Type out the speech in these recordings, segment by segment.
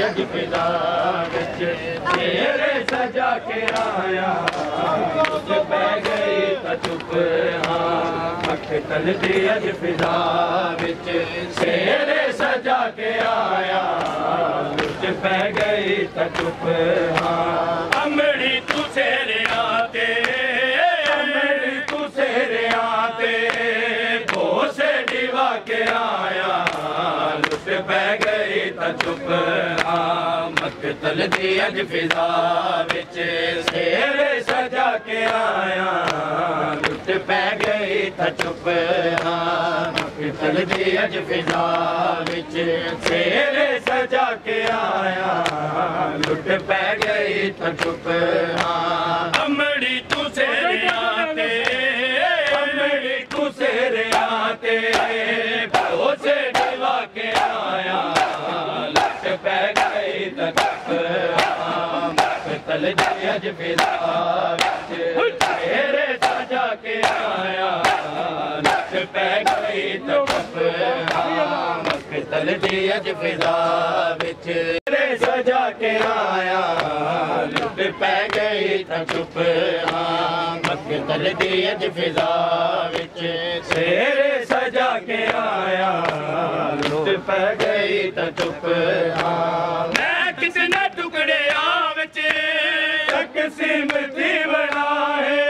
अज फिजा विच तेरे सजा के आया पै गई तो चुप हाँ अख तलदी अज फिजा विच तेरे सजा के आया पै गई तो चुप हाँ अमड़ी तू सेरे आते अमड़ी तू सेरे आते भोसे दीवा के आया लुट पै गई तो चुप हाँ मकतल दी अज फिजा विच सेरे सजा के आया लुट पै गई तो चुप हाँ मकतल दी अज फिजा विच सेरे सजा के आया लुट पै गई तो चुप हाँ अमड़ी तू सेरे आते अमड़ी तू सेरे आते भरोसे दीवा के आया लुट पै गई तो चुप हाँ मकतल दी अज फिजा विच तेरे सजा के आया लुट पै गई तो चुप हाँ मकतल दी अज फिजा विच सजा के आया लुट पै गई तो चुप हाँ मकतल दी अज फिजा विच तेरे सजा के आया लुट पै गई तो चुप हाँ मैं किसने टुकड़े विच तकसीम थी बना है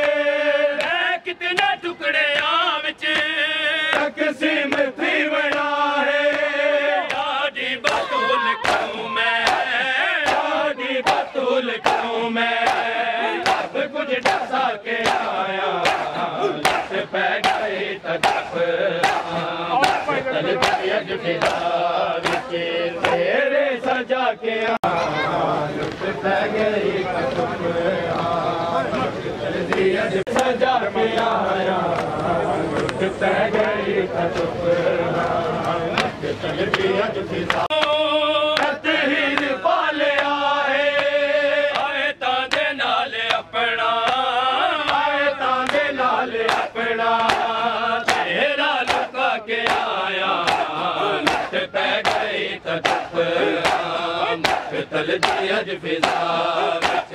मैं कितने टुकड़े विच तकसीम थी बना है आदि बतूल कहूँ मैं आदि बतूल कहूँ मैं सब कुछ डसा के आया लुट पै गई तो चुप मकतल दी अज फिजा विच तेरे सजा के आया लुट पै गई तो चुप मकतल दी अज सजा के आया लुट पै गई तो चुप मकतल दी अज फिजा तहीर पालिया है आए तांदे नाल अपना आए तांदे नाल अपना तेरा लुका के आया लुट पै गई तो चुप मकतल दी अज फिजा विच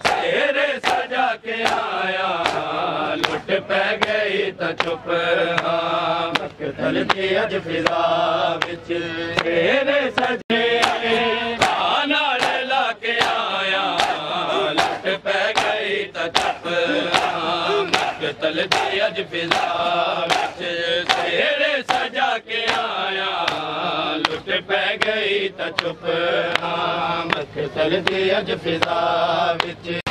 तेरे सजा के आया लुट पै गई तो चुप मकतल दी अज फिजा विच तेरे सजे नाल ला के आया लुट पै गई तो चुप मकतल दी अज फिजा विच तेरे सजा के आया लुट पै गई तो चुप मकतल दी अज फिजा विच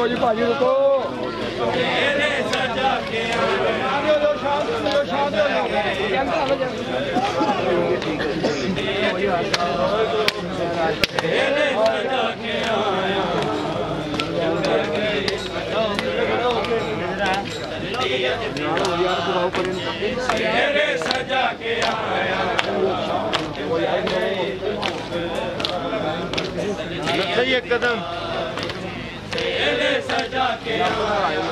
जी भाजी रुको तेरे सजा के तेरे सजा के आया सही एक कदम तेरे सजा के आया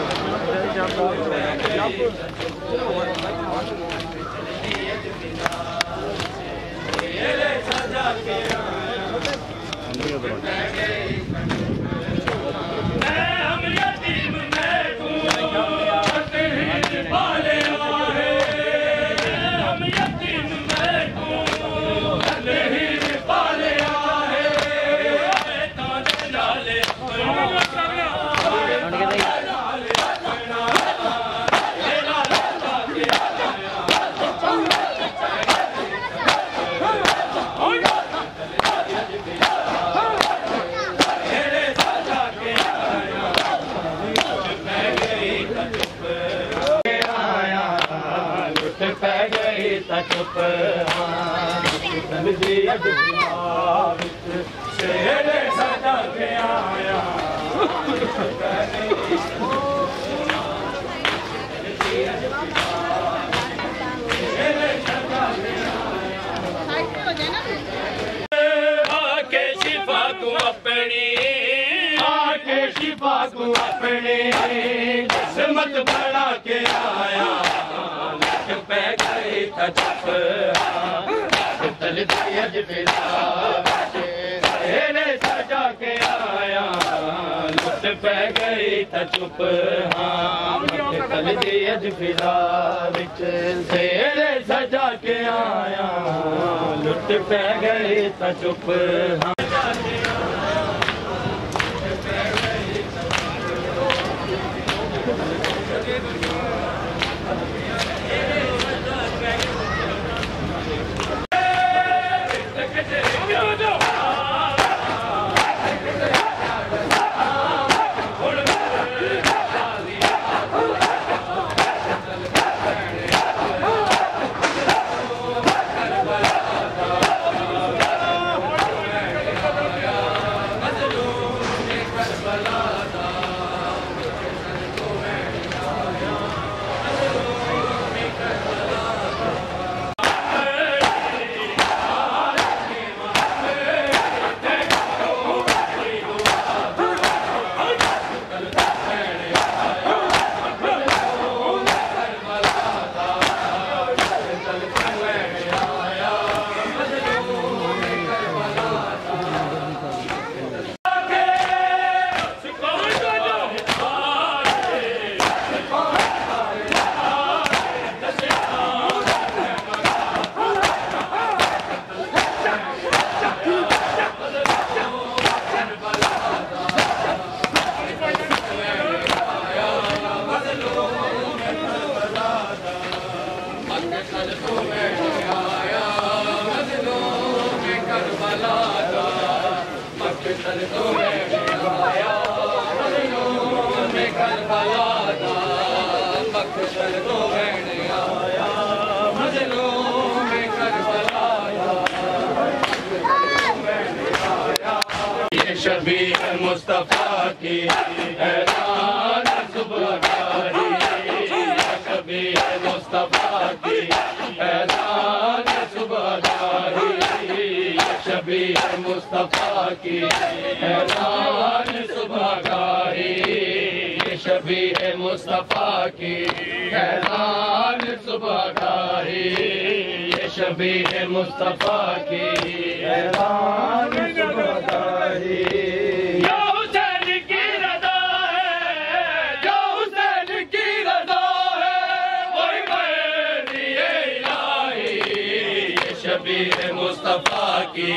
तेरे सजा के चुप तेरे सजा के आया आके शिफा तू अपनी आके शिफा तू अपनी किस्मत बना के आया पै गई था चुप तल दिया तेरे सजा के आया लुट पै गई था चुप तल दिया फिरा बिच तेरे सजा के आया लुट पै गई था चुप शबीह मुस्तफा की ऐलान सुबहगारी शबीह मुस्तफा की ऐलान सुबहगारी शबीह मुस्तफा की ऐलान सुबहगारी शबीह मुस्तफा की ऐलान सुबहगारी शबीह मुस्तफा की ऐलान सुबहगारी शबीह मुस्तफा की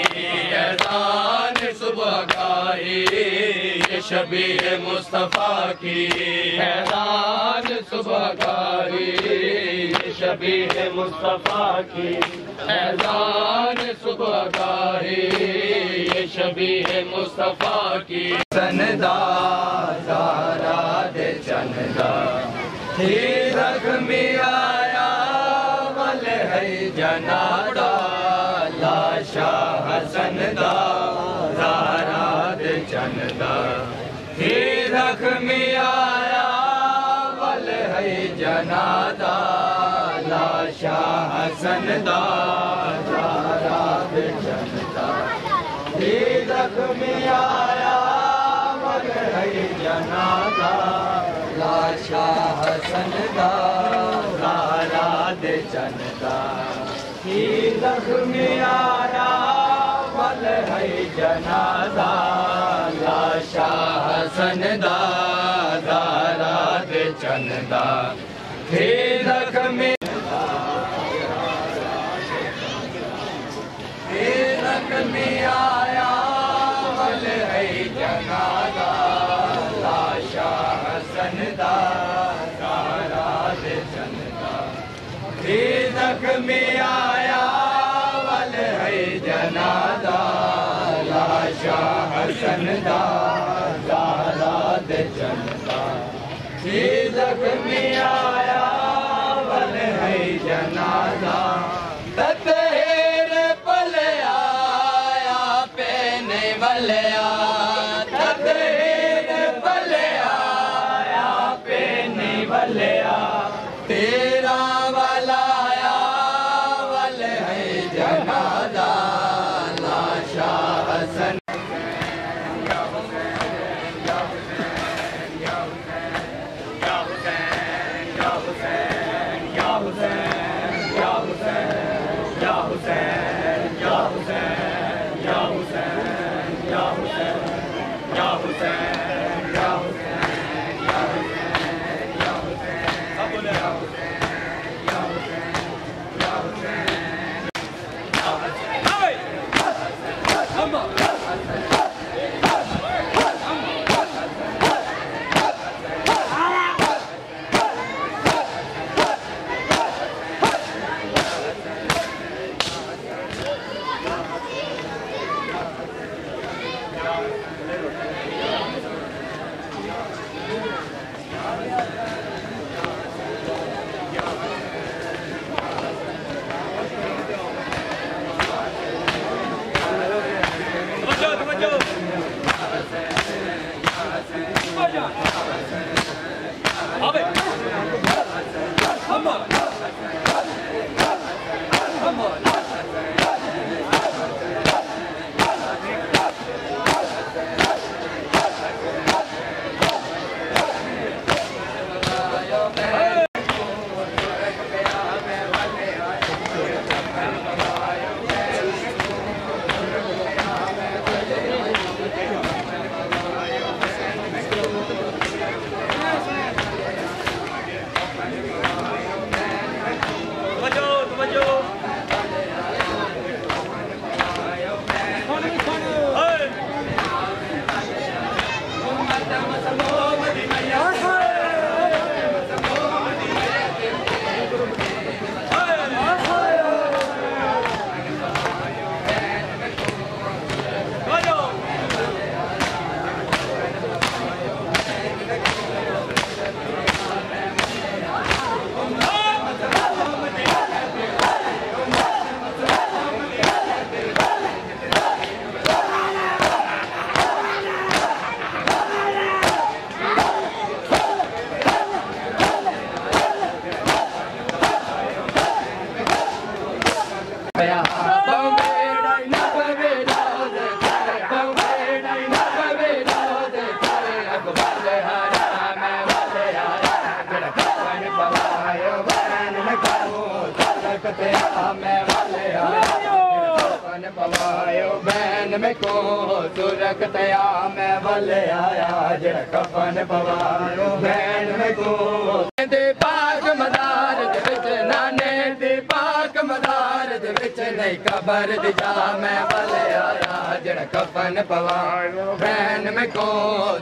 ऐलान सुबहगारी शबीह मुस्तफा की ऐलान सुबहगारी शबीह मुस्तफा की ऐज़ान सुबह गाहे, ये शबीह मुस्तफा की सनदा ज़हरा दे चंदा ही ज़ख्मी आया वल है जनादा लाशा हसन दा ज़हरा दे चंदा ही ज़ख्मी आया वल है जनादा लाशा हसन दा ज़हरा दे चंदा ही ज़ख्मी आया वल है जनादा लाशा हसन दा ज़हरा दे चंदा ही ज़ख्मी आया वल है जनादा लाशा हसन दा ज़हरा दे चंदा ही ज़ख्मी आया वल है जनादा लाशा हसन दा ज़हरा दे चंदा ही ज़ख्मी आया वल है जनादा लाशा हसन दा ज़हरा दे चंदा ही ज़ख्मी आया वल है जनादा ततहेर पलया पेने वलया ततहेर पलया पेने वलया तेरा वलाया वल है जनादा लाशा हसन बहन में को सुरखतया मैं वले आया जड़ कफन पवायो बहन में को दे पाक मदार दे विच नाने दे पाक मदार दे विच नहीं कबर दी जा मैं वले आया जड़ कफन पवायो बहन में को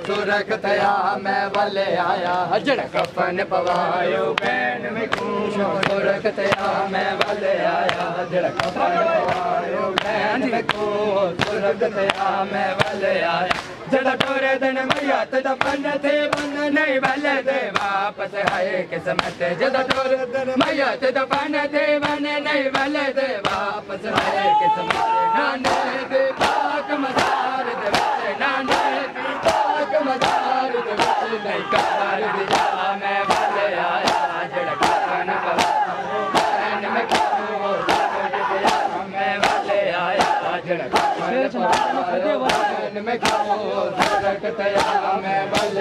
सुरखतया मैं वले आया जड़ कफन पवायो बहन में को सुरखत मैं वाल आया जड़ा को सुरखत मैं वाल आया जड़ा टोरे दिन मैया तेरा बन थे बन नहीं वाले दे वापस आए किस्मत जड़ा टोरे दिन मैया तेरा बन थे बन नहीं वाले दे वापस आए किस्मत नाने दे पाक मजार दे नाने दे पाक मजार दे नहीं कार दिया मैं वाल आया जड़ा कान बन में क्यों मैं वाल आया जड़ा कान में क्यों सुरखत मैं वाल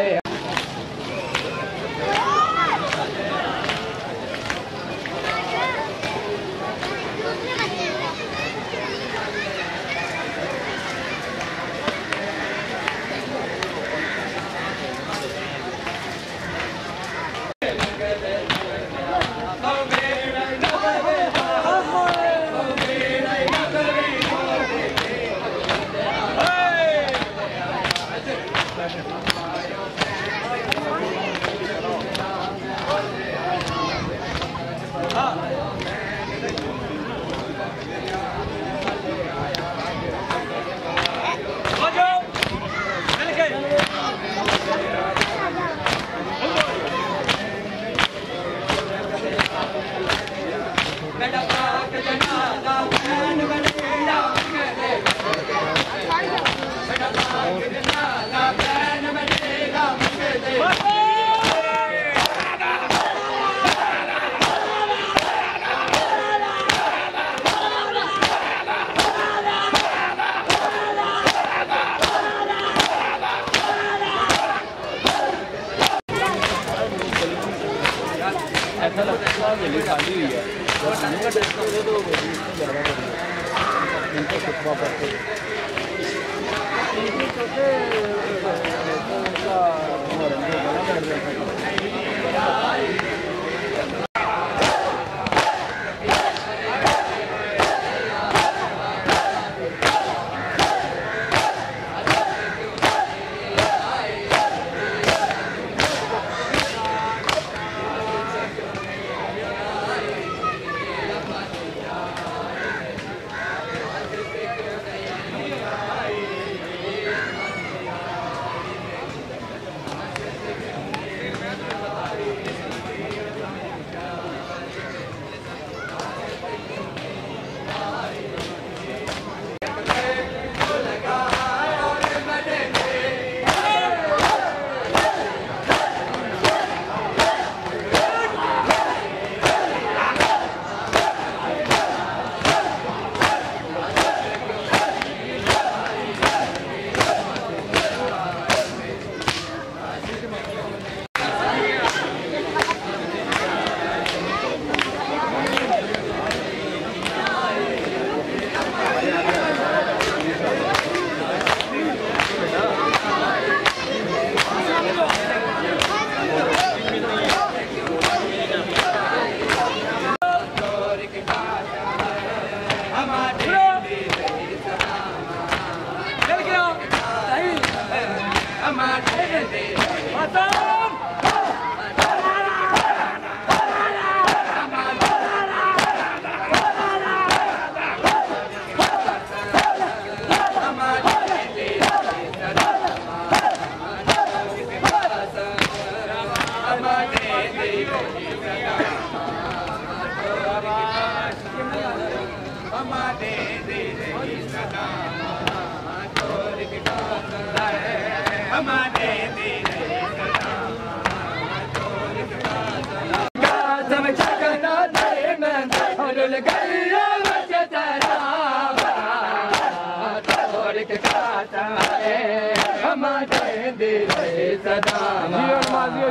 ऐसा लगता है मेरी खाली हुई है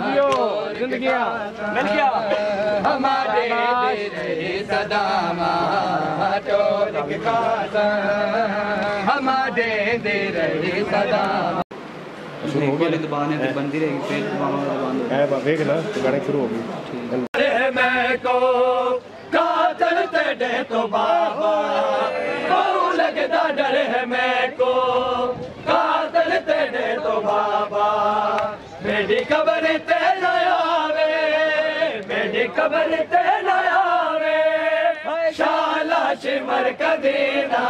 जियो जिंदगियां मिल गया हमारे सदा हमारे दे रहे सदा शुरू हो गया दबाने तो बंदी रहेगी फिर देख ना गाने शुरू हो गई मैं को कातल तेरे तो बाबा बहु लगता डर है मैं को कातल तेरे तो बाबा मेरी खबर ते न आवे मेरी खबर ते न मरकदीना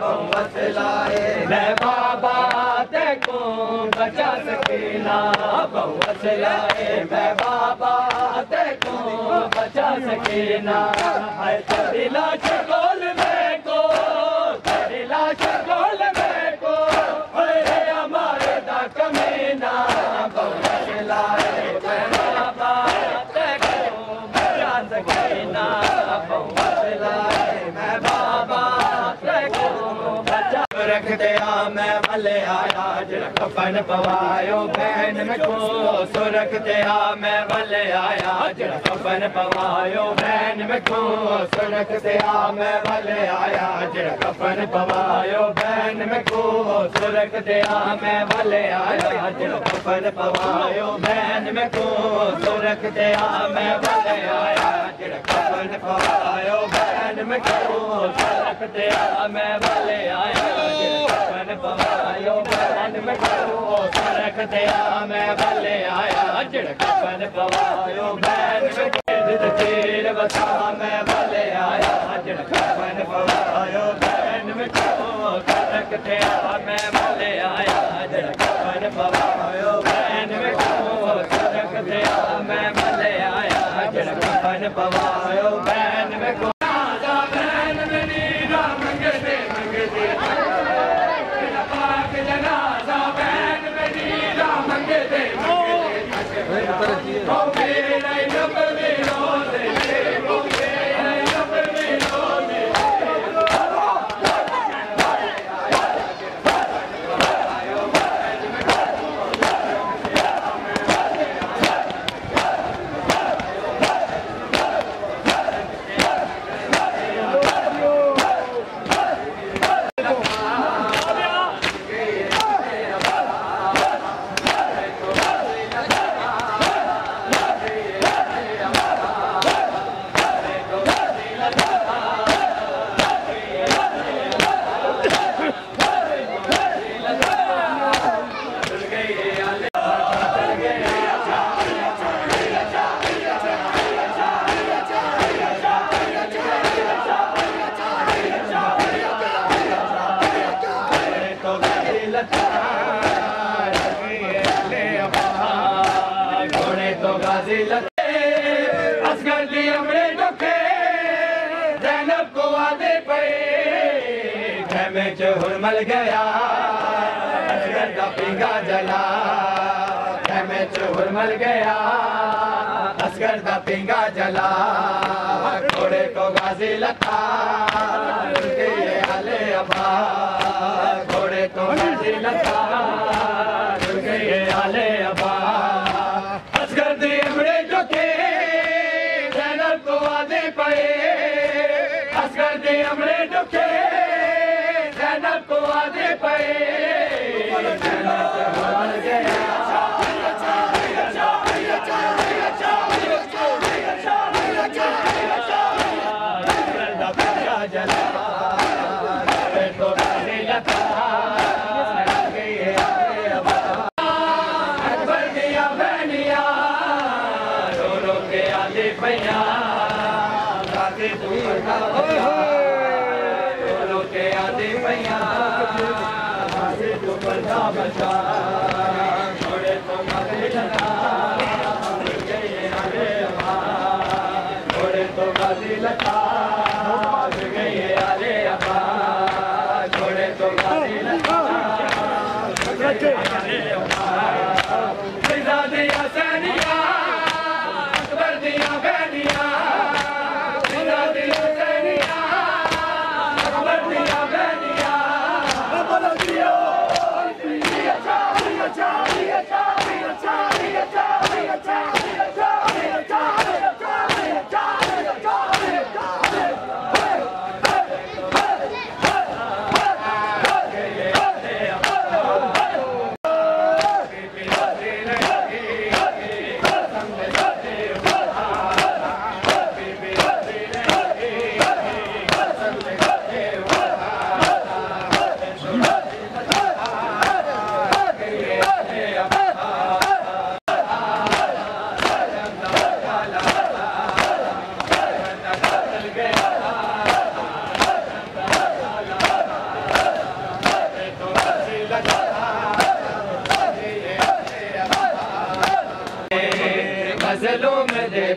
बहुवत लाए मैं बाबा तेको बचा सकीना बहुवत लाए मैं बाबा तेको बचा सकीना है तेरी लाश गोल में को तेरी लाश गोल में को ओए हमारे दा कमीना बहुवत लाए मैं बाबा तेको बचा सकीना बहुवत लाए मैं बाबा तेको बचा रख दिया मैं भले आया जरा कफन पवायो बहन में को सो रख दिया मैं भले आया जरा कफन पवायो बहन में को सो रख दिया मैं भले आया जरा कफन पवायो बहन में को सो रख दिया मैं भले आया जरा कफन पवायो बहन में को सो रख दिया मैं भले आया जरा कफन पवायो बहन में को सो रख दिया मैं भले आया कफन पवायो बहन में को सो रख दिया मैं भले आया जरा कफन पवायो बहन में चीर बता मैं भले आया जरा कफन पवायो बहन में को सो रख दिया मैं भले आया जरा कफन पवायो बहन में को सो रख दिया मैं भले आया जरा कफन पवायो बहन में को बहन में नीरा मंगते मंगते जनाजा बहन में नीरा मंगते असगर दी अमरे दुखे ज़ैनब को वादे पे खेमे च हुरमल गया असगर का पिंगा जला खेमे च हुरमल गया असगर का पिंगा जला घोड़े को गाजी लता उनके ये आले अबा घोड़े को गाजी लता उनके ये आले अबा असगर दी अमरे दुखे ज़ैनब को वादे पे असगर दी अमरे दुखे ज़ैनब को वादे पे के आदि पैया बचा छोड़े तो गाजी लगा छोड़े तो गाजी लगा गए अरे अबा छोड़े तो गाजी लगा दिया सैनिया अकबर दिया बहनिया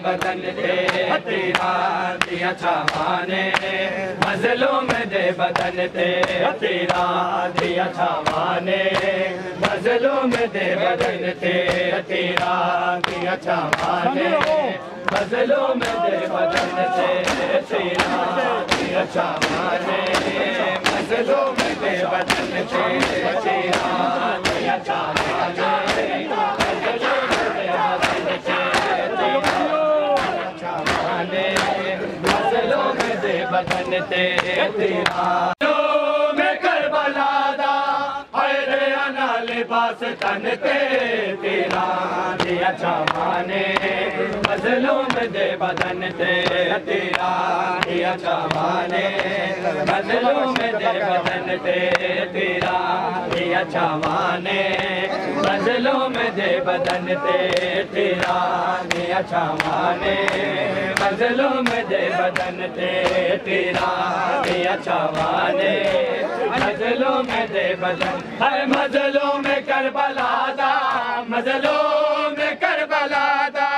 बदन ते तेरा दिया छावाने मजलूम दे बदन ते तेरा दिया छावाने मजलूम दे बदन ते तेरा दिया छावाने मजलूम दे बदन ते तेरा दिया छावाने मजलूम दे बदन ते तेरा दिया छावाने मजलूम दे बदन ते तेरा में करबला दा हरे अना लिबास तन ते तेरा दिया छावाने मजलूम दे बदन ते तेरा दिया छावाने मजलूम दे बदन ते तेरा दिया छावाने मजलूम दे बदन ते तेरा दिया छावाने मजलूम दे बदन ते तेरा दिया छावाने मजलूम दे बदन है मजलूम करबला दा मजलूम करबला दा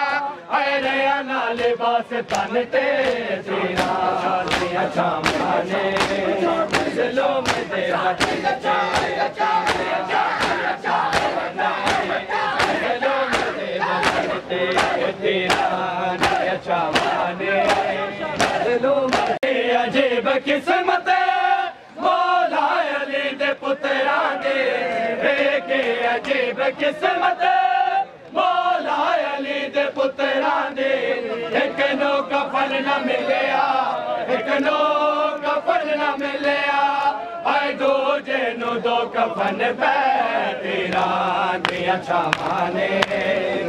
अरे अना लिबास तन ते तेरा दिया छावाने मजलूम दे बदन ते तेरा दिया छावाने अजीब किस्मत मौला अली दे पुत्रा दे के अजीब किस्मत मौला अली दे पुत्रा दे एक नो कफन न मिलया एक नो कफन न मिलया आए दो जेनो दो कफन पे तेरा दिया छावाने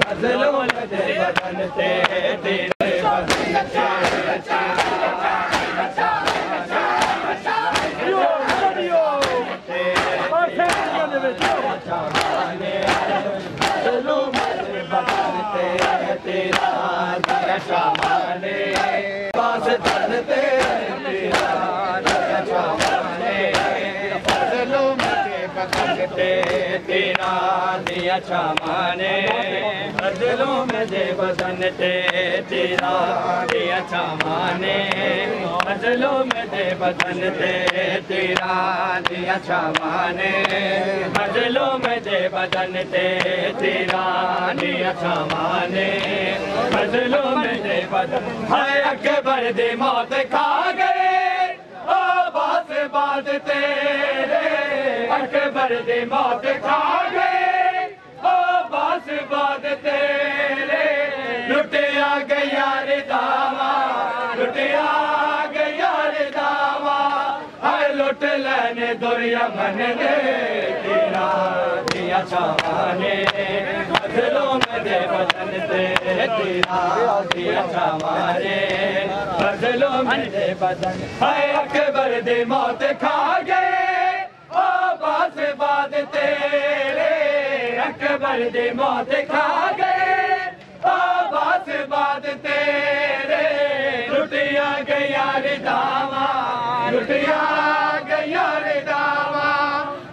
मजलूम दे बदन ते तेरे बदन ते तेरा दिया छावाने पास तन ते तेरा दिया छावाने मजलूम दे बदन ते तेरा दिया छावाने मजलूम दे बदन ते तेरा दिया छावाने मजलूम दे बदन ते तेरा दिया छावाने मजलूम दे बदन ते तेरा दिया छावाने मजलूम दे बदन हाय अकबर दी मौत खा गए ओ बास बाद तेरे अकबर दी मौत खा गए ओ बास बाद तेरे लुटिया गया रे दावा लुटिया गया रे दावा हाय लुट लेने दुरिया मन दे तेरा दिया छावाने मजलूम दे बदन ते तेरा दिया छावाने मजलूम दे बदन हाय अकबर दी मौत खा गए ओ बास बाद तेरे अकबर दी मौत खा गए ओ बास बाद तेरे लुटिया गया रे दावा लुटिया गया रे दावा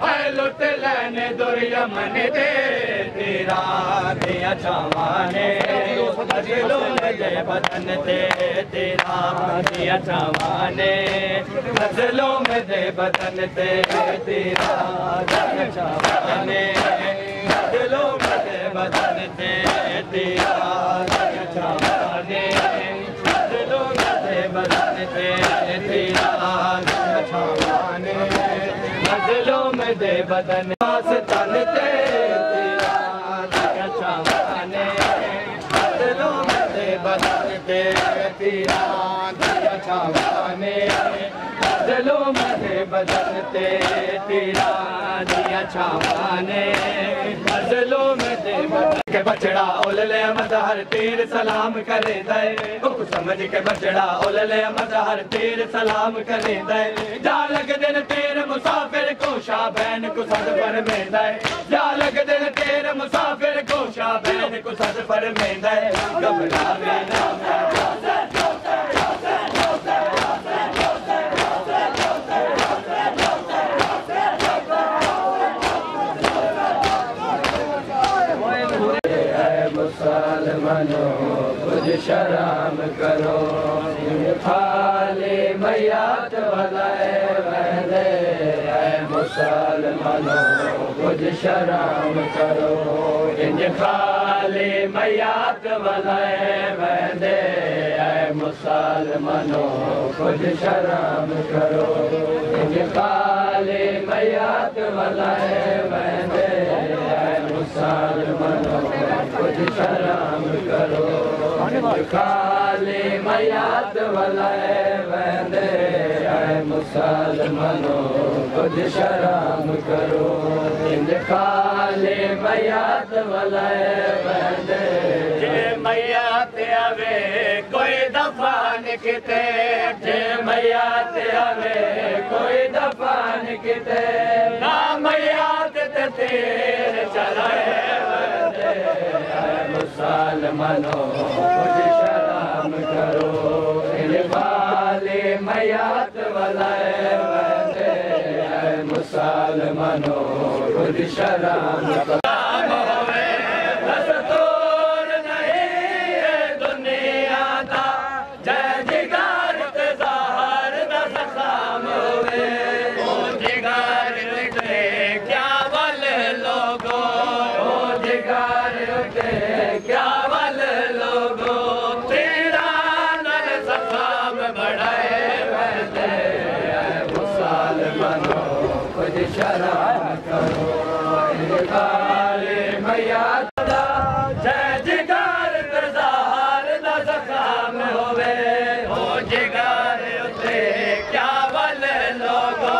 हाय लुट लेने दुरिया मन दे तेरा दिया छावाने मजलूम दे बदन ते तेरा दिया छावाने मजलूम दे बदन ते तेरा दिया छावाने मजलूम दे बदन ते तेरा दिया छावाने मजलूम दे बदन ते तेरा दिया छावाने मजलूम दे बदन पास तन ते तेरा दिया छावाने मजलूम दे बदन ते तेरा दिया छावाने मजलूम दे बदन ते तेरा दिया छावाने मजलूम दे बदन के बचड़ा ओलले मजहर तीर सलाम करे दे हुक समझ के बचड़ा ओलले मजहर तीर सलाम करे दे जा लग दिन तेर मुसाफिर को शाबैन को सद पर में दे जा लग दिन तेर मुसाफिर को शाबैन को सद पर में दे घबरावे ना मुसलमानों कुछ शर्म खाली मैयात वलाए वहदे मुसलमानो कुछ शर्म करो इंज खाली मैयात वलाए वहदे मुसलमानो कुछ शर्म करो इंज खाली मैयात वलाए वहदे मुसलमानो कुछ शर्म करो खाली मैयात वलाए वहदे मुसलमानो कुछ शर्म करो इंज खाली मैयात वलाए वहदे जे मैयात आवे कोई दफा निकते जे मैयात आवे कोई दफा निकते ना मैयात ते तीर चलाए वहदे मुसलमानो कुछ शर्म करो इंज खाली मैयात वलाए वहदे मुसलमानो कुछ शर्म करो शर्म करो खाली मैयात जय जिगर गुजार न ज़ख़्म होवे ओ जिगर उते क्या वल लोगो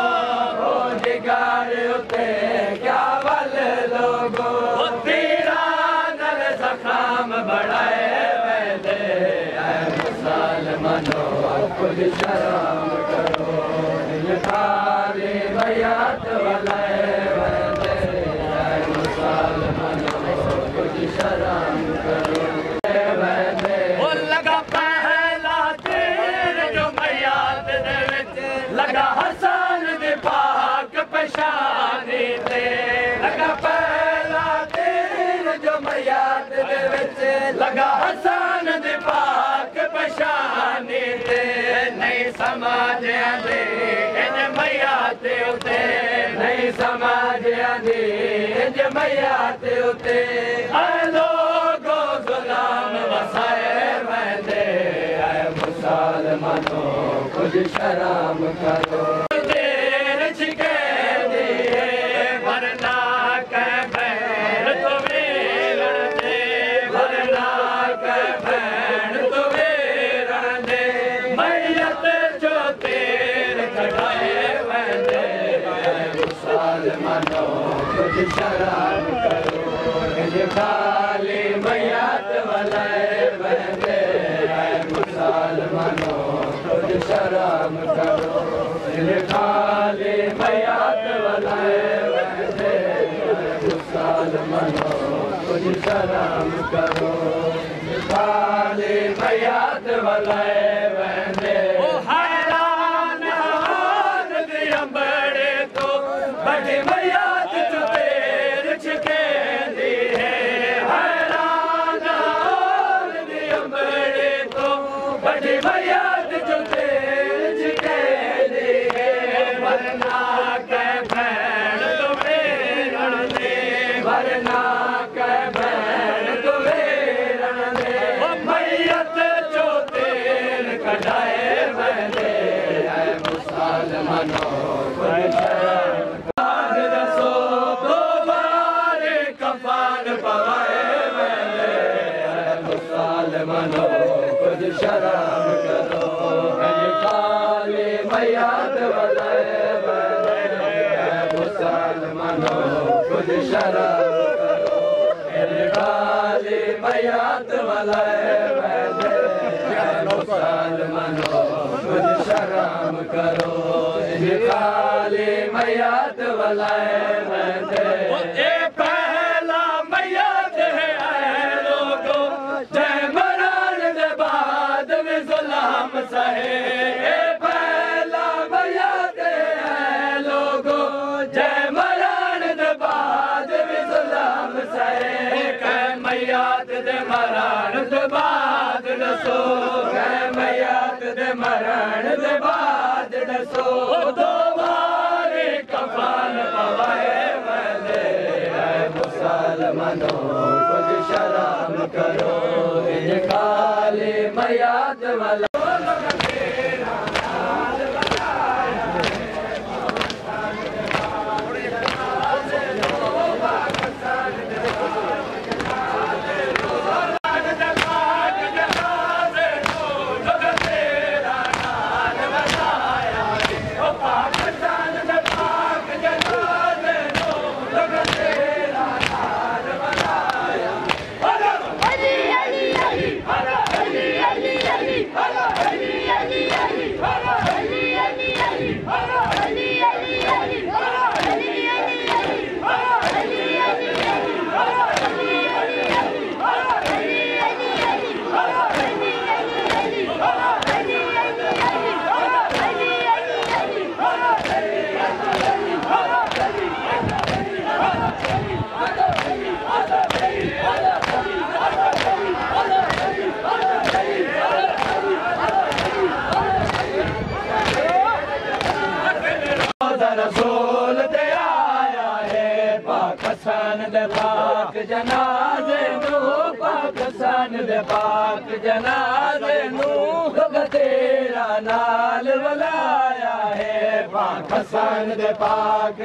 ओ जिगर उते क्या वल लोगो तीरा नल ज़ख़्म बढ़ाए वहदे मुसलमानो कुछ शर्म करो खाली मैयात वलाए वहदे मुसलमानो कुछ शर्म करो वहदे ओ लगा पहला तीर जो मैयात दे विच लगा हसन दे पाक पेशानी ते लगा पहला तीर जो मैयात दे विच लगा हसन दे पाक पेशानी ते नहीं समझ आंदे मैयात उते नहीं समझ आंदी इंज मैयात उते लोगो गुलाम वसाए वहदे मुसलमानो कुछ शर्म करो देर छिके दिए वरना के बैर तुम्हें दे वरना के बैर तुम्हें दे मैयत जो तेर कटाए मुसलमानो कुछ शर्म करो इंज खाली मैयात वलाए वहदे मुसलमानो कुछ शर्म करो इंज खाली मैयात वलाए वहदे मुसलमानो कुछ शर्म करो खाली मैयात वलाए वहदे बड़ी मैयात जो तेर छिके दी है हैरान दी अंबड़े तो बड़ी मैयात जो तेर छिके दी है वरना के भैन तुम्हें रण दे वरना के भैन तुम्हें रण दे मैयात जो तेर कटाए वहदे मुसलमानो मुसलमानो कुछ शर्म करो खाली मैयात वलाए वहदे मुसलमानो कुछ शर्म करो खाली मैयात वलाए वहदे मुसलमानो कुछ शर्म करो खाली मैयात वलाए वहदे पहला मैयात है लोगो जय मरण दे बाद में जुल्म सहे पहला मैयात है लोगो जय मरण दे बाद में जुल्म सहे मैयात दे मरण दे बाद दसो मैया दे मरण दे बाद दसो दोबारे कफन पवाए वदे मुसलमानो कुछ शर्म करो ये काले मयाद वाला रसूल दे आया है पाक हसन दे पाक जनाजे नू पाक हसन दे पाक जनाजे नू तेरा नाल वलाया है पाक हसन दे पाक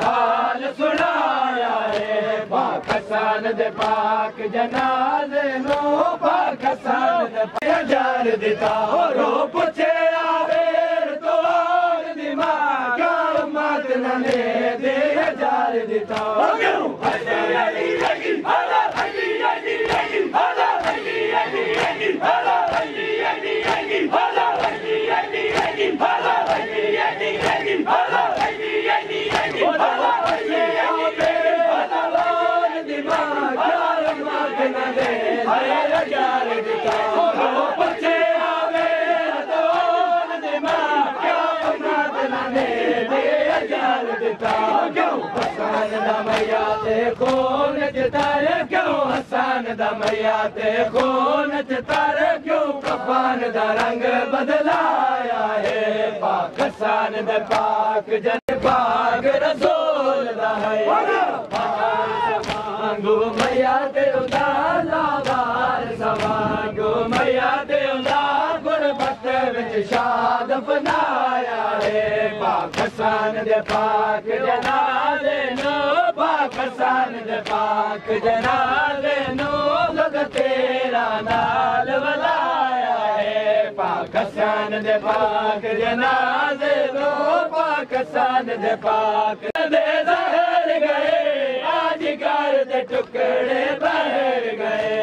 हाल सुनाया है पाक हसन दे पाक जनाजे नो पाक हसन दे हजार दिता रो पुछे आवेर तो दिमाग मत न ले दे हजार दिता खून चितारे क्यों हसन दमया ते खून चितारे क्यों कफन दा रंग बदलाया है पाक हसन दे पाक जन पाक रसूल दा है मांगो मैया ते उदाला बार सवांगो मैया ते उदा गुरबत विच शाद बनाया है पाक हसन दे पाक जनाजे नो पाक हसन दे पाक जनाजे नो लग तेरा नाल वलाया है पाक हसन दे पाक जनाजे नो पाक हसन दे पाक दे जहर गए आज घर दे टुकड़े बहर गए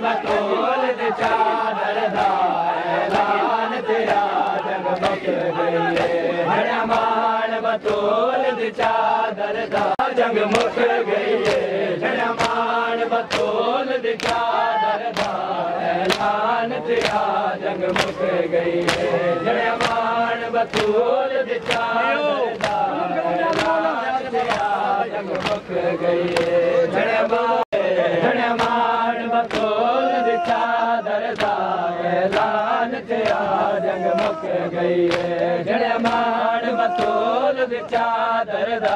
बतौल दे चादर दा ऐलान तेरा जग मुक गई मान बतौल दे चादर दा जग मुक गई मान बतौल दे चादर दा ऐलान तेरा जग मुक गई मान बतौल दे चादर दा ऐलान तेरा जग मुक गई मान बतौल दे चादर दा ऐलान तेरा जग मुक गई मान बतौल दे चादर दा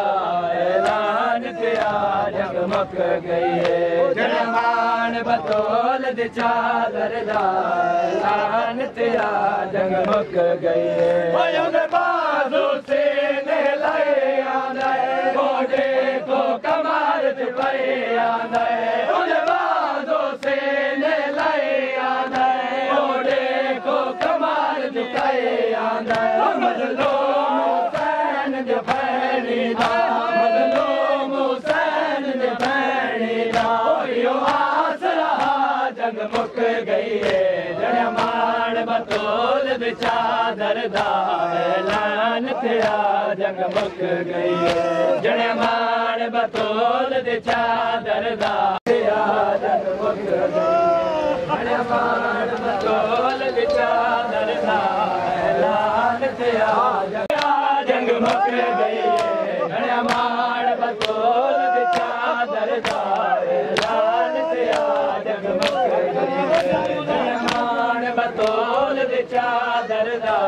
ऐलान तेरा जग मुक गई मान बतौल दे चादर दा ऐलान तेरा जग मुक गई दा मज़लूम हुसैन दे भैणी दा इहो आसरा जंग मुक गई है जणिया माण बतौल दी चादर दा ऐलान थिया जंग मुक गई है जणिया माण बतौल दी चादर दा थिया जंग मुक गई जणिया माण बतौल दी चादर दा ऐलान थिया जंग मुक गई है जणिया माण बतौल दी चादर दा ऐलान थिया जंग मुक गई जणिया माण बतौल दी चादर दा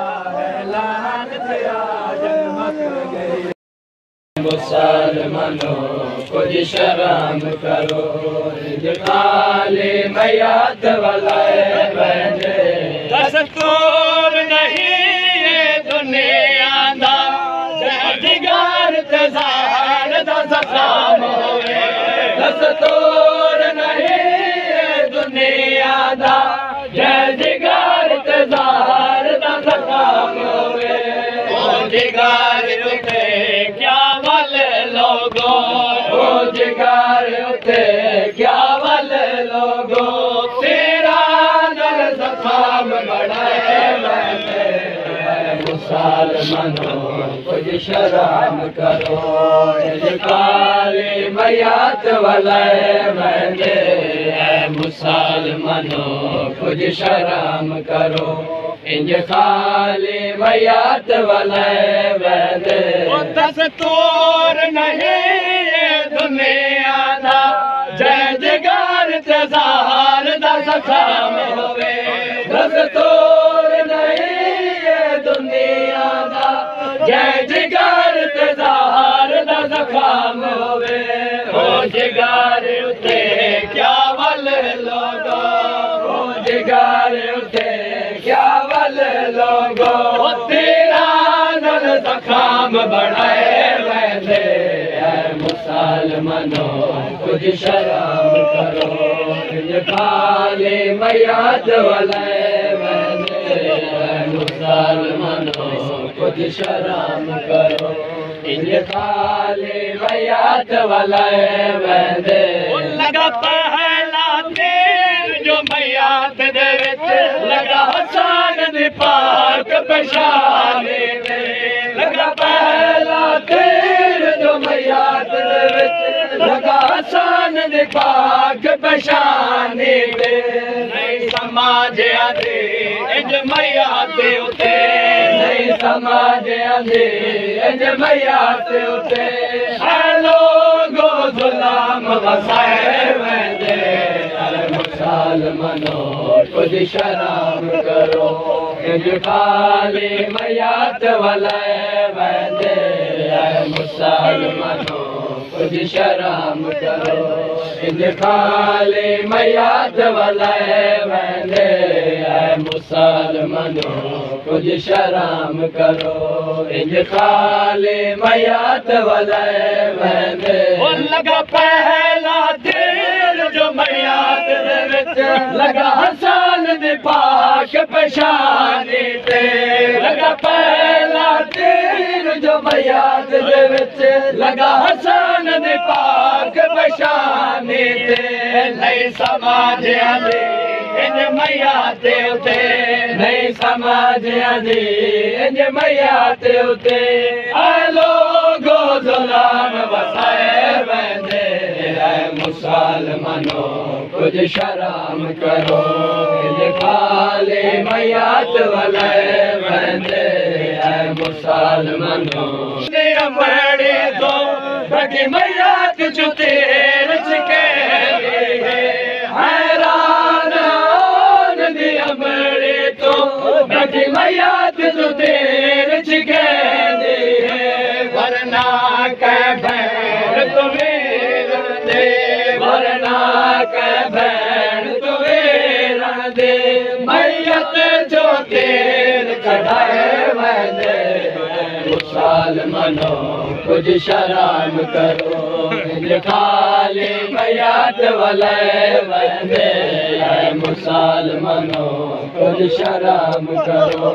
ऐलान थिया जंग मुक गई मुसलमानों कुछ शर्म करो खाली मैयात वाला बने दस्तूर नहीं ये दुनिया दा जिगर तज़ार दा सलाम होवे दस्तूर नहीं ये दुनिया दा जिगर तज़ार दा सलाम होवे ओ जिगर उते क्या वल लोगो ओ जिगर उते क्या वल लोगो तेरा नर सखाम बढ़ाए मैंने मुसलमानों कुछ शर्म करो काली मैयात वाला मैंने मुसलमानों कुछ शर्म करो इंज खाली मैयात वाला मैंने दस्तूर नहीं ये दुनिया दा जय जगार तज़ार दा सखाम होवे दस्तूर नहीं ये दुनिया दा जय जगार तज़ार दा सखाम होवे ओ जगार उते क्या वल लोगो ओ जगार उते क्या वल लोगो तेरा नल सखाम बढ़ाए वैसे मुसलमानों कुछ शर्म करो खाली मैयात वाला मुसलमानों कुछ शर्म करो खाली मैयात वाला लगा पहला तीर जो मैयात दे विच लगा हसन दी पाक पेशानी ते लगा पहला तीर जो मैयात दे विच लगा हसन दी पाक पेशानी ते नहीं समाजिया दी इंज मैयात उते नहीं समाजिया दी इंज मैयात उते है लोगो गुलाम वसाए वंदे मुसलमानों कुछ शर्म करो इंज खाली मैयात वाला वंदे मुसलमानों कुछ शर्म करो इंज खाली मैयात वाला वंदे मुसलमानों कुछ शर्म करो इंज खाली मैयात वाला वंदे लगा पहला तीर जो मैयात दे विच लगा हसन दी पाक पेशानी ते लगा पहला तीर जो मैयात दे विच लगा हसन दी पाक पेशानी ते नहीं समाजिया दी इंज मैयात उते नहीं समाजिया दी इंज मैयात उते आ लोगो ज़ुल्म वसाए वंदे मुसलमानों कुछ शर्म करो इंज खाली मैयात वाला वंदे मुसलमानों बड़े दो बड़ी मैयात जो तेर चिके हैरान दिया बड़े तो बड़ी मैयात जो तेर चिके वरना कह भैर तुम्हें दे वरना कह भैर तुम्हें दे मैयत जो तेर चढ़ाए वंदे मुसलमानों कुछ शर्म करो खाली मैयात वाला वंदे मुसलमानों कुछ शर्म करो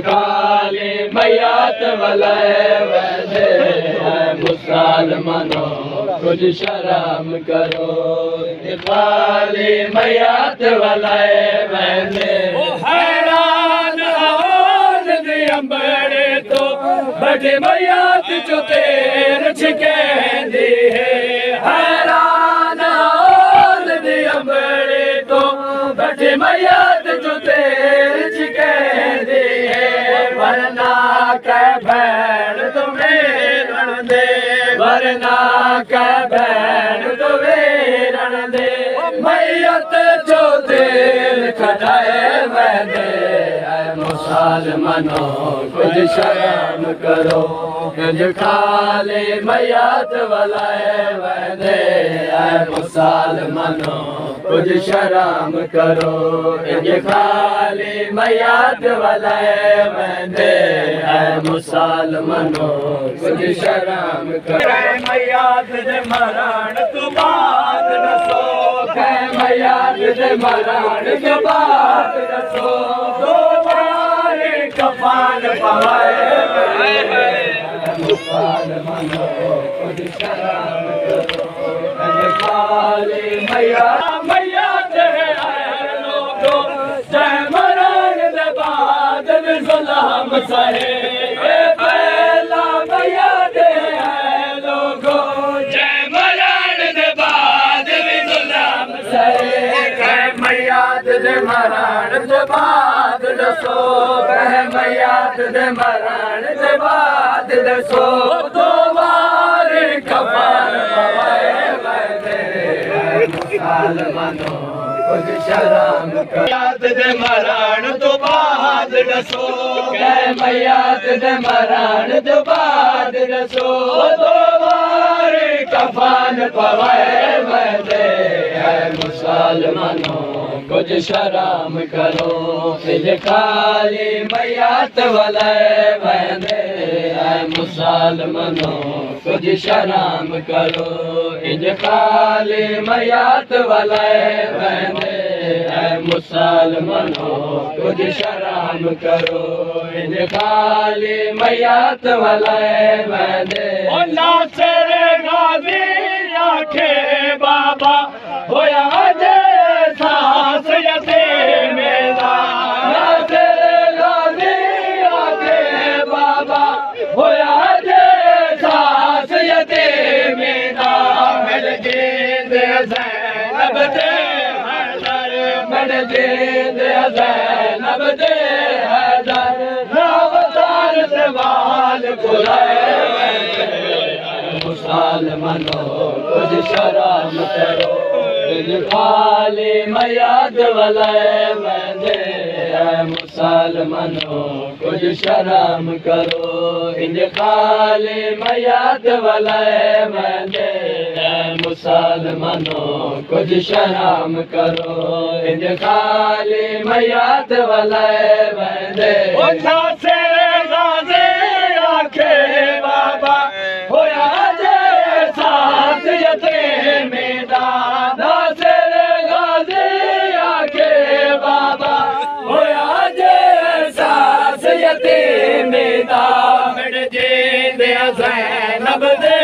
खाली मैयात वाला वंदे मुसलमानो कुछ शर्म करो खाली मैयात वलाए वैसे हैरान आवाज दी अंबड़े तो बड़े मैयात जो तेर छिकेंदी है हैरान आवाज दी अंबड़े तो बड़े मैयात जो तेर छिकेंदी है वरना कह भैन तुम्हें रण दे वरना कह भैन तुम्हें रण दे मैयत जो तेल खटाए वैदे मुसलमानो कुछ शर्म करो कुछ खाली मैयत वलाए वैदे मुसलमानो कुछ शर्म करो कुछ खाली मैयत वलाए वैदे मुसलमानो कुछ शर्म करो मैयत दे मरण तू बात दसो मैयत दे मरण तू बात दसो दो बार कफन पवाए मुसलमानो कुछ शर्म करो खाली मैयत लोगो जय मरण दे बाद जुल्म सहे पहला मैयत लोगो जय मरण दे बाद जुल्म सहे मैयत दे मरण दे बाद दसो मैयत दे मरण दे बाद दसो दो बार कफन पवाए मुसलमानो कुछ शर्म मैयत दे मरण तो बाद दसो मैयत दे मरण तो बाद दसो दो बार कफन पवाए वैदे मुसलमानो कुछ शर्म करो खाली मैयत वलाए वैदे मुसलमानो कुछ शर्म करो खाली मैयत वलाए वैदे मुसलमानो कुछ शर्म करो खाली मैयत वलाए वैदे नासिर गाजी आखे बाबा होया जे सास यतीम दा नासिर गाजी आखे बाबा होया जे सास यतीम दा मिल जींद ज़ैनब दे हैदर मिल जींद ज़ैनब दे हैदर रावतार से वाल खुलाए मुसलमानो कुछ शर्म करो खाली मैयत वलाए वैदे मुसलमानो कुछ शर्म करो खाली मैयत वलाए वैदे मुसलमानो कुछ शर्म करो खाली मैयत वलाए वैदे नासिर गाजी आखे बाबा होया जे सास यतीम दा नासिर गाजी आखे बाबा होया जे सास यतीम दा मिट जींद ज़ैनब दे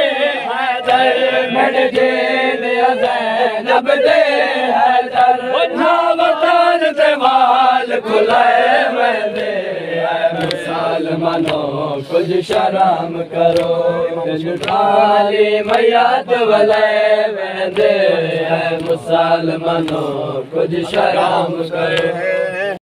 हैदर मिट जींद ज़ैनब दे हैदर वतन से वाल खुलाए वैदे मुसलमानो कुछ शर्म करो खाली मैयत वलाए वैदे मुसलमानो कुछ शर्म करो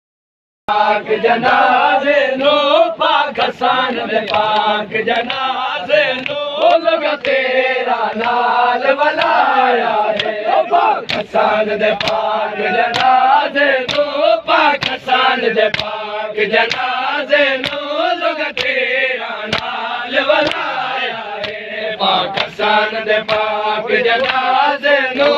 पाक जनाजे नो पाक सान में पाक जनाजे नो लोग तेरा नाल वलाया है पाक सान दे पाक जनाजे नो पाक सान दे पाक जनाजे नो लोग तेरा नाल वलाया है पाकिस्तान दे पाक जनाजे नो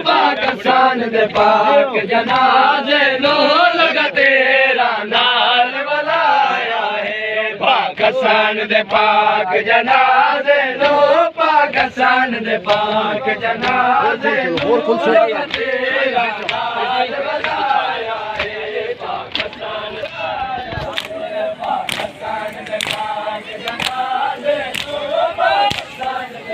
पाकिस्तान दे पाक जनाजे नो लोग तेरा नाल वलाया है पाकिस्तान दे पाक जनाजे नो पाकिस्तान दे पाक जनाजे नो लोग तेरा नाल वलाया है पाकिस्तान दे पाक जनाजे नो पाकिस्तान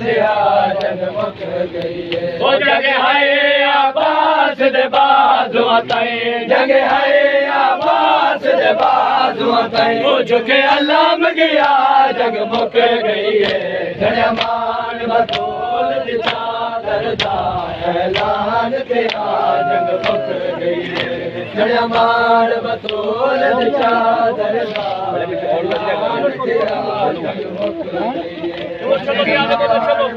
थिया जंग मुक गई है ओ जंग है अब्बास दे बाजुआ ताईं जंग है अब्बास दे बाजुआ ताईं ओ झुके अल्लाह गया जंग मुक गई है जड़िया मान बतौल दी चादर दा ऐलान थिया जंग मुक गई है जड़िया मान बतौल दी चादर दा ऐलान थिया जंग मुक गई है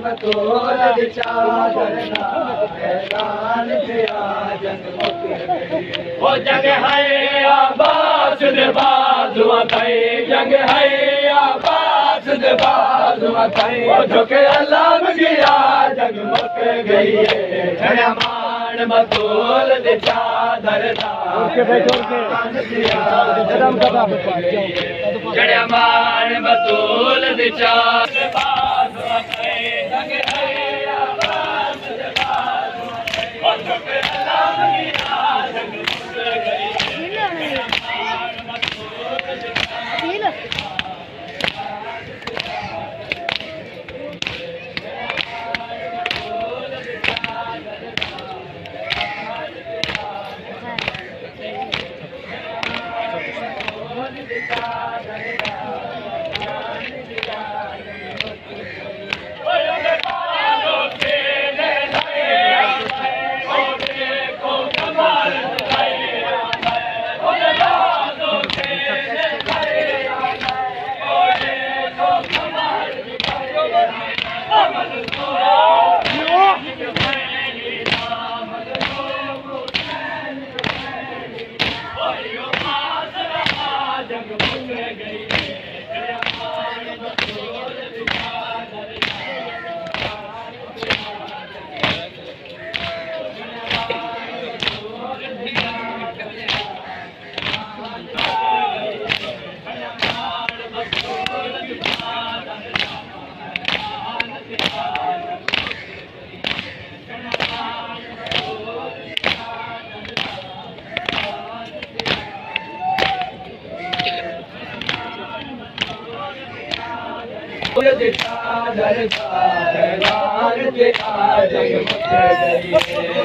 बतौल दी चादर दा ऐलान थिया जंग मुक गई है ओ जंग है अब्बास दे बाजुआ ताईं जंग है अब्बास दे बाजुआ ताईं ओ झुके अल्लाह गया जंग मुक गई है जड़िया मान बतौल दी चादर दा जड़िया मान बतौल दी चादर बाजुआ ताईं जंग है अब्बास दे बाजुआ ताईं ओ झुके अल्लाह गया जंग मुक गई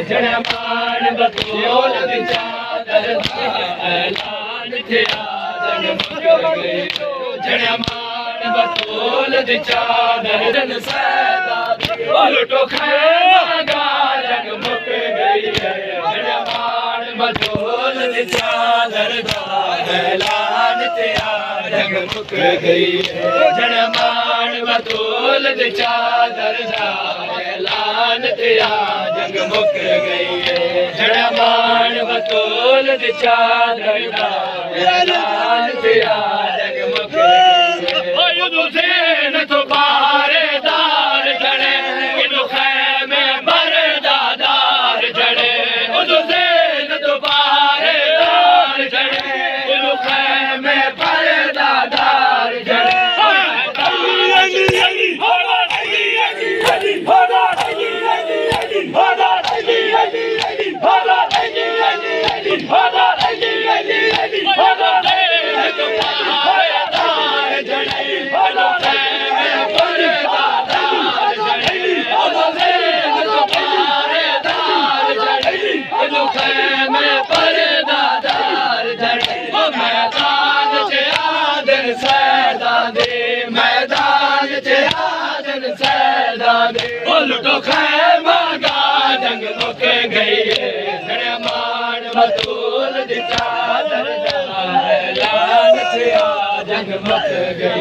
जड़िया मान बतौल दी चादर दा ऐलान थिया जंग मुक गई जड़िया मान बतौल दी चादर जन सैदा लुटो खैमा जंग मुक गई है जड़िया मान बतौल दी चादर दा ऐलान थिया जंग मुक गई जड़िया मान बतौल दी चादर दा ऐलान थिया जंग मुक गई जड़िया मान बतौल दी चादर दा ऐलान थिया जंग मुक गई हुसैन तो पहरेदार जड़े इनु खैमे बरदादार जड़े हुसैन तो पहरेदार जड़े इनु खैमे बरदादार जड़े लुटो खैमा गा जंग मुक गई जड़िया मान बतौल दी चादर दा ऐलान थिया जंग मुक गई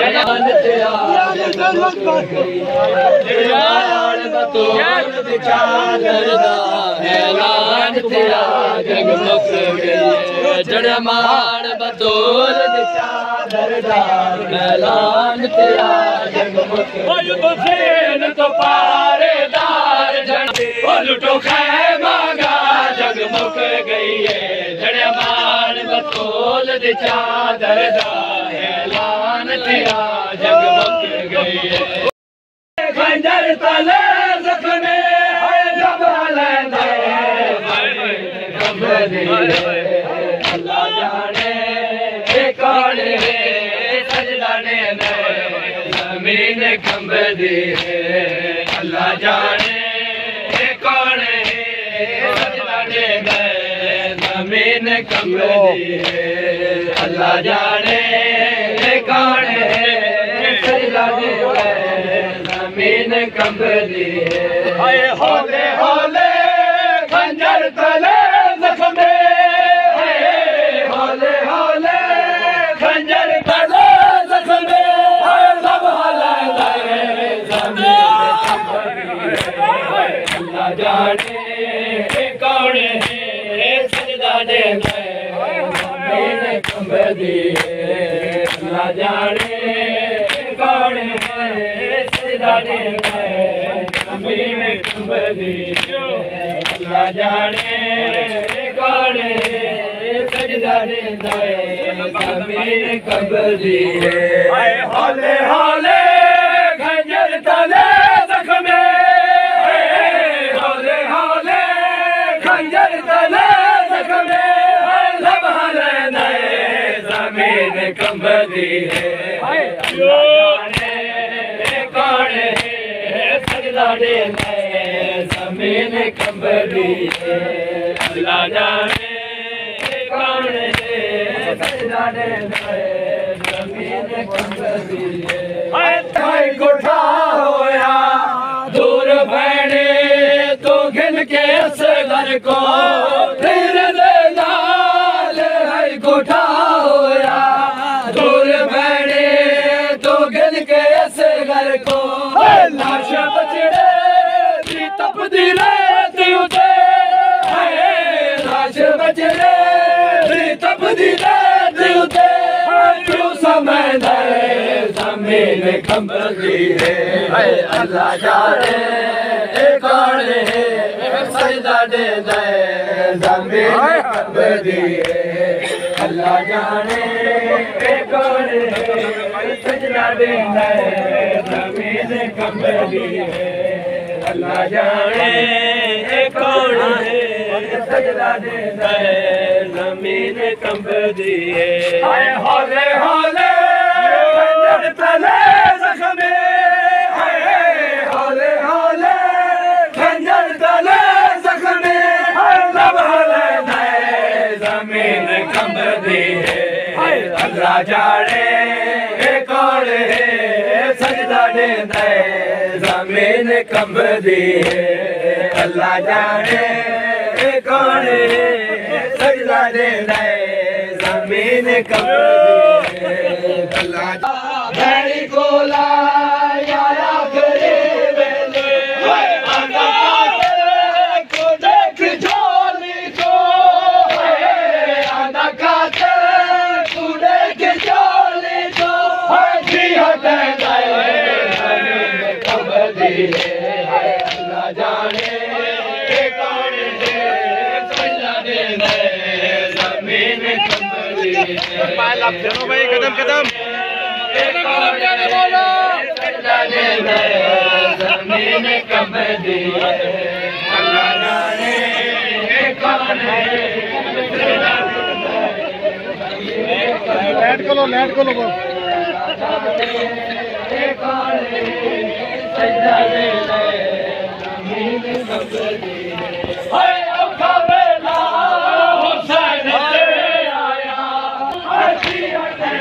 ऐलान थिया जंग मुक गई जड़िया मान बतौल दी चादर दा ऐलान थिया जंग मुक गई जड़िया मान बतौल दी चादर दा ऐलान थिया जंग मुक गई हुसैन तो पहरेदार जड़े लुटो खैमा गा जंग मुक गई जड़िया मान बतौल दी चादर दा ऐलान थिया जंग मुक गई खंजर तले जख्मे जबा लेंदे अल्लाह जाने कौन रे सजदा ने जमीन कंबदी है अल्लाह जाने कौन है सजदा देंदा जमीन कंबदी है अल्लाह जाने कौन है सजदा देंदा जमीन कंबदी है हौले हौले खंजर तले जख्मे हौले हौले खंजर तले जख्मे सब हला अल्लाह जाने कौन है सजदा देंदा जमीन कंबदी है अल्लाह जाने कौन है सजदा देंदा जमीन कंबदी है अल्लाह जाने कौन है सजदा देंदा जमीन कंबदी है हौले हौले खंजर तले जख्मे हौले हौले खंजर तले जख्मे सब हलने जमीन कंबदी है अल्लाह जाने कौन है सजदा देंदा जमीन कंबदी है अल्लाह जाने कौन है सजदा देंदा जमीन कंबदी है हाय कोठा होया दूर बैठे तो गिन के असगर को फिर दे लाल हाय कोठा होया दूर बैठे तो गिन के असगर को लाश बचड़े दी तपदी रहती उते लाश बचड़े दी तपदी रहती उते क्यों समय दे जमीन कंबदी है अल्लाह जाने कौन है सजदा देंदा जमीन कंबदी है अल्लाह जाने कौन है सजदा देंदा जमीन कंबदी है अल्लाह जाने कौन है सजदा देंदा जमीन कंबदी है हौले हौले खंजर तले जख्मे हौले हौले खंजर तले जख्मे सब हलने जमीन कंबदी है अल्लाह जाने कौन है सजदा देंदा जमीन कंबदी है अल्लाह जाने कौन है सजदा देंदा जमीन कंबदी है अल्लाह भैड़ी कोला यारा करे वेले आंदा को देख झोली को आंदा काते को देख झोली को जी हटे जमीन कंबदी है अल्लाह जाने कौन है सजदा देंदा जमीन कंबदी है चलो भाई कदम कदम जमीन कंबदी है अल्लाह जाने कौन है लैंड को लो कौन है सजदा देंदा जमीन कंबदी है हाय औखा वेला हुसैन ते आया हसी हटे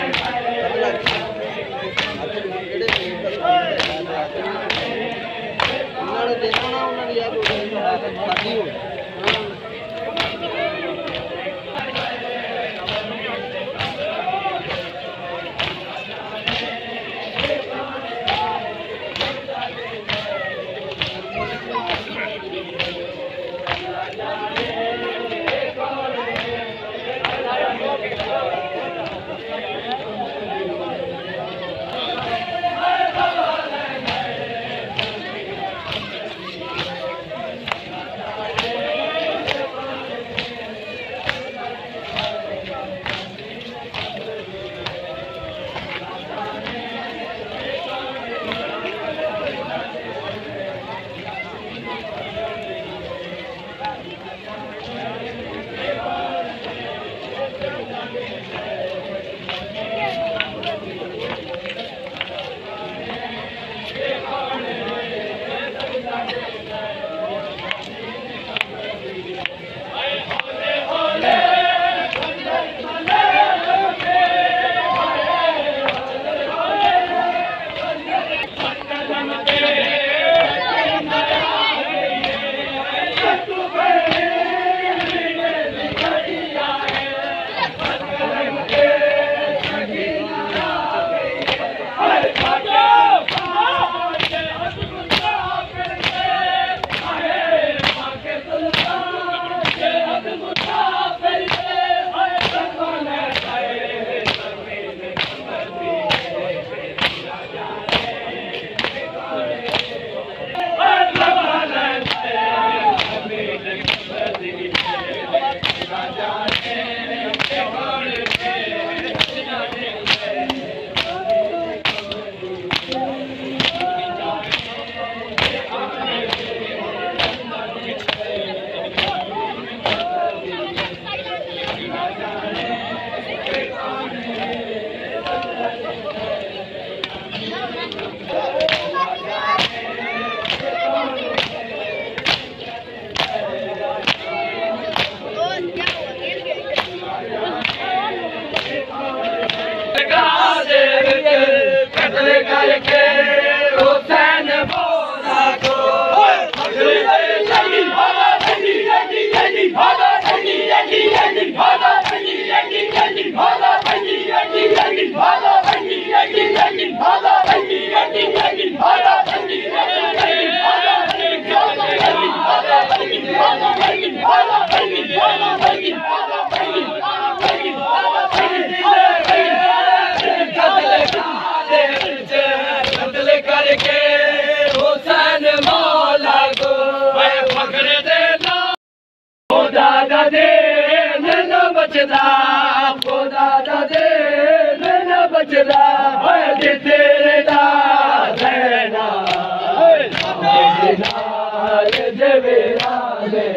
दिनाल जवेराने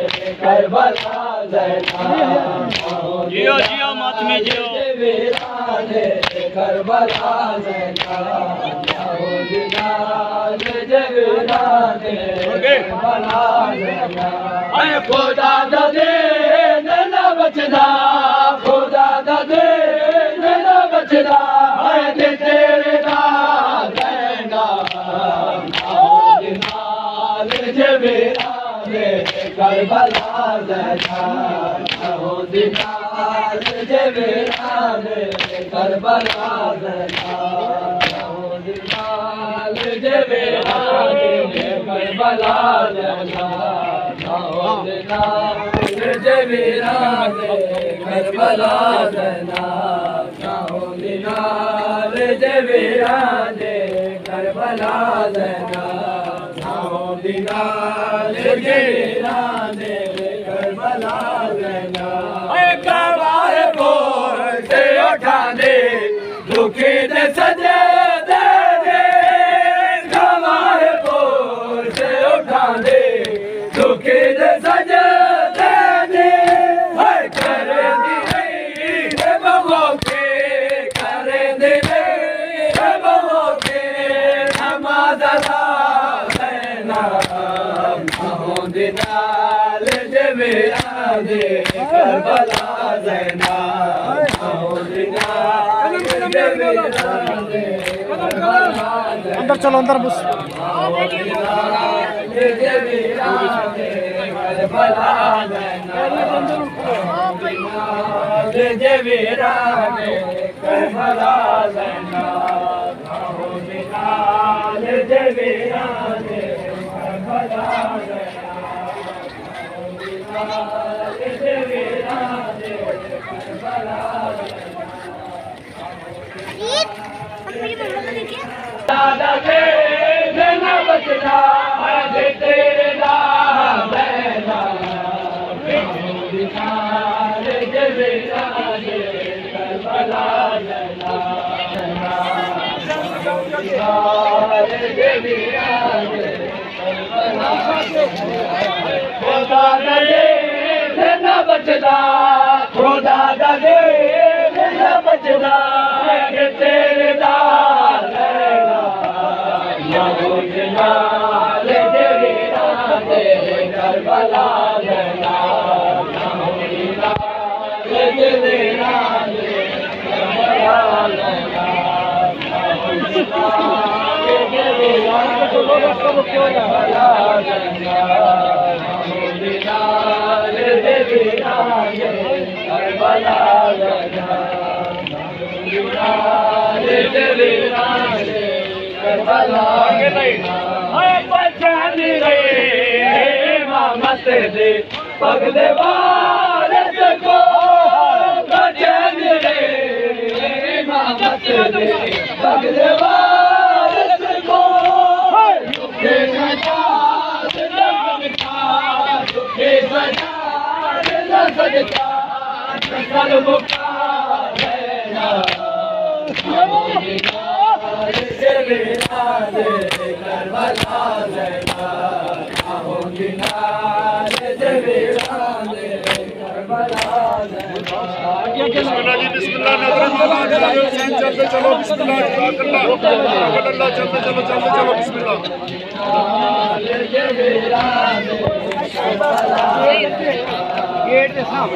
करबला ज़ैनाब जियो जियो मातमी जियो जवेराने करबला ज़ैनाब दिनाल जवेराने करबला ज़ैनाब ऐ खुदा दा दीन न बचदा खुदा दा दीन न बचदा ऐ तेरे दा जवेराने Karbala ज़ैनाब दिनाल जवेराने Karbala ज़ैनाब दिनाल जवेराने Karbala ज़ैनाब दिनाल जवेराने Karbala ज़ैनाब दिनाल जवेराने Karbala ज़ैनाब दिनाल जवेराने Karbala ज़ैनाब करवाए बोल से उठाने दुखी दे सजे दे करवाए बोल से उठाने दुखी दे सजे दे कर दी बबो के कर दे बबो के नमाज दिनाल जवेराने करबला ज़ैनाब दिनाल जवेराने अंदर चलो अंदर बस दिनाल जवेराने करबला ज़ैनाब दिनाल जवेराने करबला ज़ैनाब दिनाल जवेराने करबला दादा के न बचदा तेरे नाम दिनाल जवेराने करबला दिनाल जवेराने खुदा दे न बचदा खुदा दे न बचदा तेरे दाल दिनाल जवेराने करबला ज़ैनाब दिनाल जवेराने करबला दिनाल जवेराने करबला दिनाल जवेराने करबला पहचान गए मत दे पगले वारस को पहचान गए मत दे पगले वारस को जवेराने करबला ज़ैनाब दिनाल जवेराने करबला बिस्मिल्लाह जी बिस्मिल्लाह चलते चलो बिस्मिल्लाह चलते चलो बिस्मिल्लाह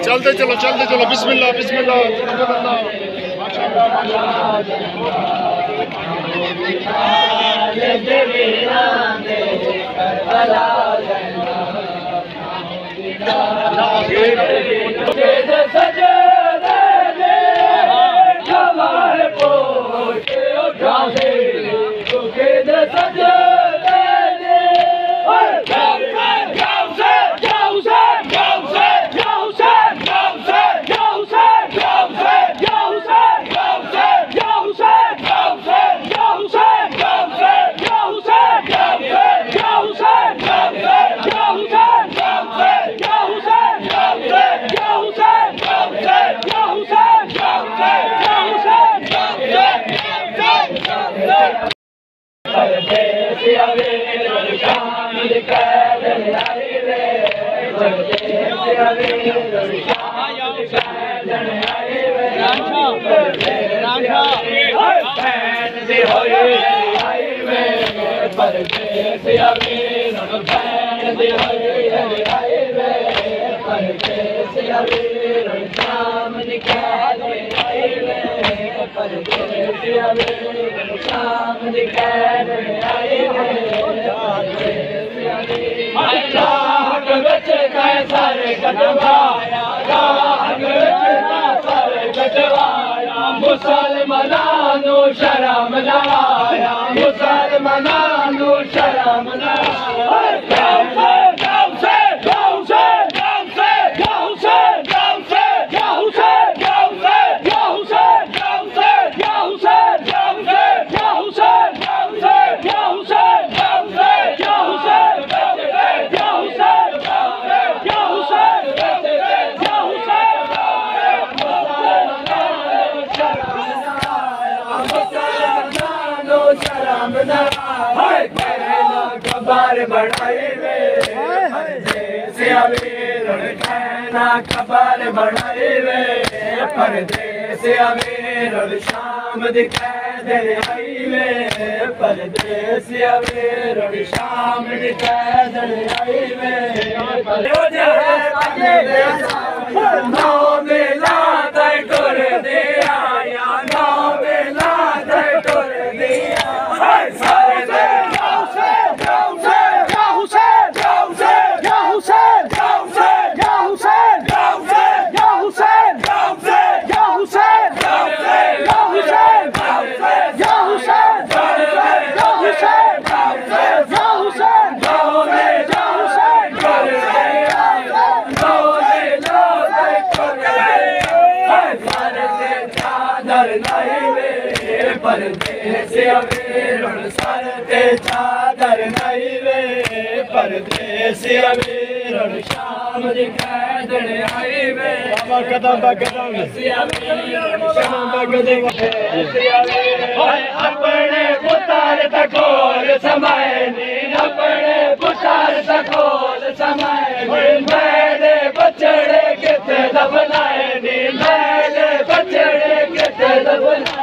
चलते चलो बिस्मिल्लाह बिस्मिल्लाह जवेराने करबला सजे दे हमारे पोते उठा दे तुके दे सजे मुसलमानो शर्म लाया, मुसलमानो शर्म खबर बढ़ाई वे परदेस अमीर और शाम दिखाए दे आई वे परदेस अमीर और शाम दिखाए दे आई वे नौ मिला तय कर दिया या नौ मिला तय कर दिया परदेस अमीर सर ते चादर नहीं वे परदेस अमीर शाम दिखाए दे आई वे कदम अपने पुतार तकोर समय नीन अपने पुतार तकोर समय मेरे बचड़े कितने दफनाए नी मेरे बचड़े कितने दफनाए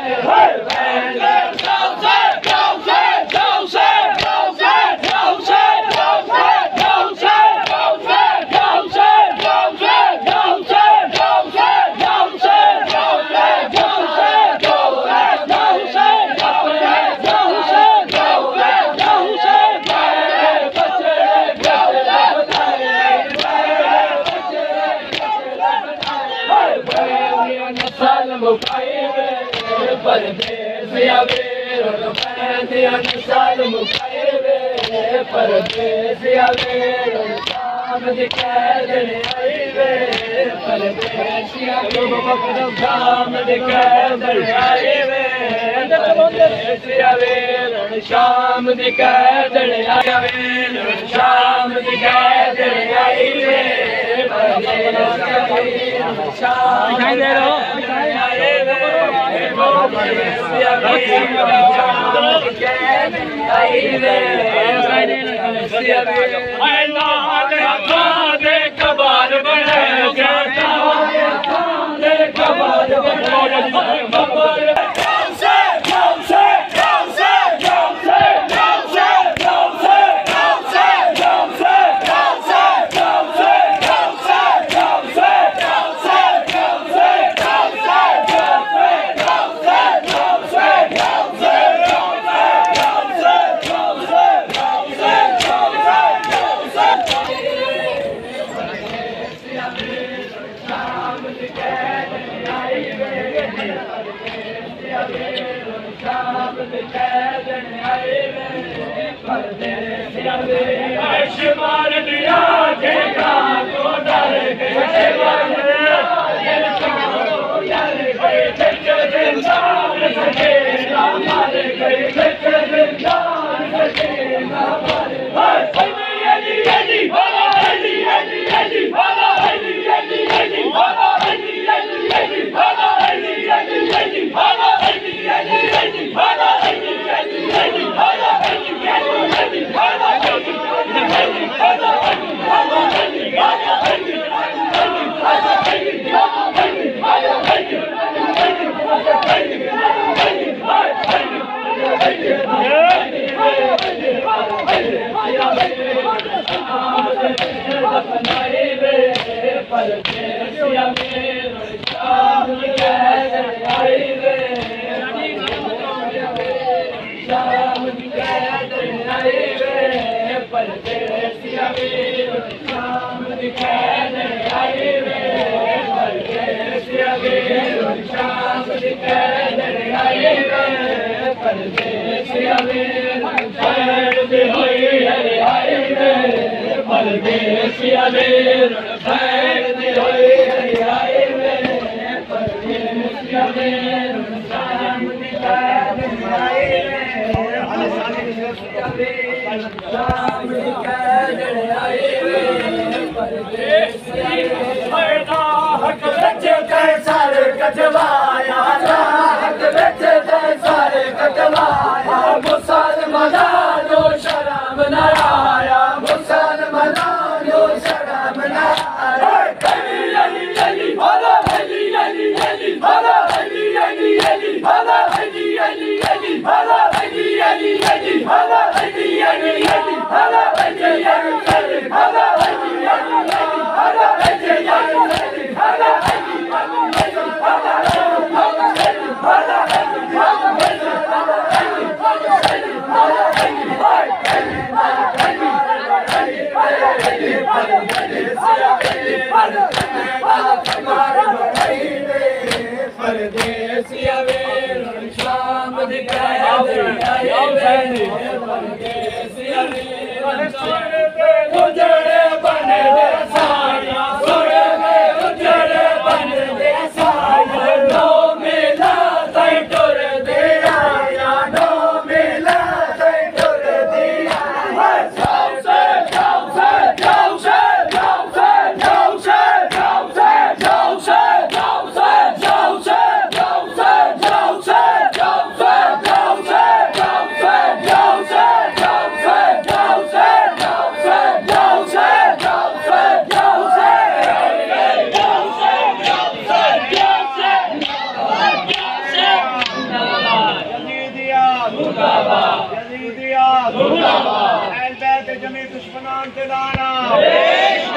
परदेस अमीर साल मुखाए वे परदेस अमीर शाम दिखाए दे आई वे परदेस अमीर शाम दिखाए दे आई वे परदेस अमीर शाम दिखाए दे आई वे शाम दिखाए दे आई वे परदेस अमीर शाम दिखाए दे कबार बने मार दिया तो डर गए जमी दुश्मनान ते दाना